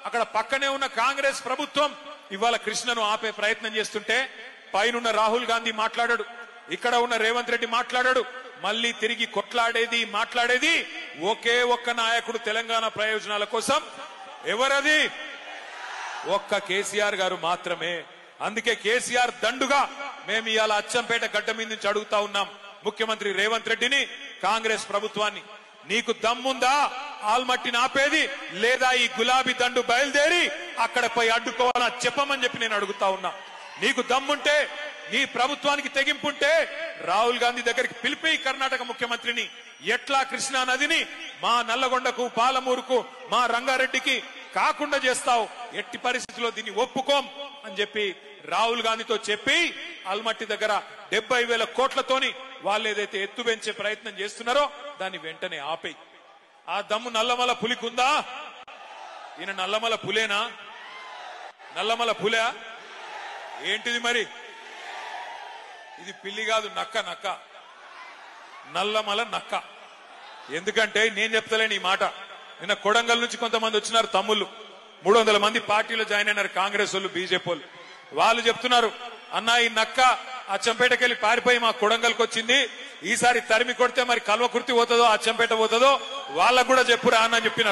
అక్కడ పక్కనే ఉన్న కాంగ్రెస్ ప్రభుత్వం ఇవాళ కృష్ణను ఆపే ప్రయత్నం చేస్తుంటే పైనున్న రాహుల్ గాంధీ మాట్లాడాడు, ఇక్కడ ఉన్న రేవంత్ రెడ్డి మాట్లాడాడు. మళ్ళీ తిరిగి కొట్లాడేది మాట్లాడేది ఒకే ఒక్క నాయకుడు తెలంగాణ ప్రయోజనాల కోసం. ఎవరది? ఒక్క కేసీఆర్ గారు మాత్రమే. అందుకే కేసీఆర్ దండుగా మేము ఇవాళ అచ్చంపేట గడ్డ మీద నుంచి అడుగుతా ఉన్నాం ముఖ్యమంత్రి రేవంత్ రెడ్డిని, కాంగ్రెస్ ప్రభుత్వాన్ని, నీకు దమ్ముందా ఆల్మట్టిని ఆపేది, లేదా ఈ గులాబీ దండు బయలుదేరి అక్కడ పోయి అడ్డుకోవాలా చెప్పమని చెప్పి నేను అడుగుతా ఉన్నా. నీకు దమ్ముంటే, నీ ప్రభుత్వానికి తెగింపుంటే రాహుల్ గాంధీ దగ్గరికి పిలిపి కర్ణాటక ముఖ్యమంత్రిని, ఎట్లా కృష్ణా నదిని మా నల్లగొండకు, పాలమూరుకు, మా రంగారెడ్డికి కాకుండా చేస్తావు, ఎట్టి పరిస్థితుల్లో దీన్ని ఒప్పుకోం అని చెప్పి రాహుల్ గాంధీతో చెప్పి ఆల్మట్టి దగ్గర 70,000 కోట్లతోని వాళ్ళు ఏదైతే ఎత్తు పెంచే ప్రయత్నం చేస్తున్నారో దాన్ని వెంటనే ఆపేయి. ఆ దమ్ము నల్లమల పులికుందా? ఈయన నల్లమల పులేనా? నల్లమల పులే ఏంటిది మరి? ఇది పిల్లి కాదు, నక్క. నక్క, నల్లమల నక్క. ఎందుకంటే నేను చెప్తలేను ఈ మాట. నిన్న కొడంగల్ నుంచి కొంతమంది వచ్చినారు తమ్ముళ్ళు, 300 మంది పార్టీలో జాయిన్ అయినారు, కాంగ్రెస్ వాళ్ళు, బీజేపీ వాళ్ళు. వాళ్ళు చెప్తున్నారు, అన్నా ఈ నక్క అచ్చంపేటకెళ్లి పారిపోయి మా కొడంగల్కి వచ్చింది, ఈసారి తరిమి కొడితే మరి కల్వకుర్తి పోతుందో అచ్చంపేట పోతుందో వాళ్ళకు కూడా చెప్పురా అని చెప్పినారు.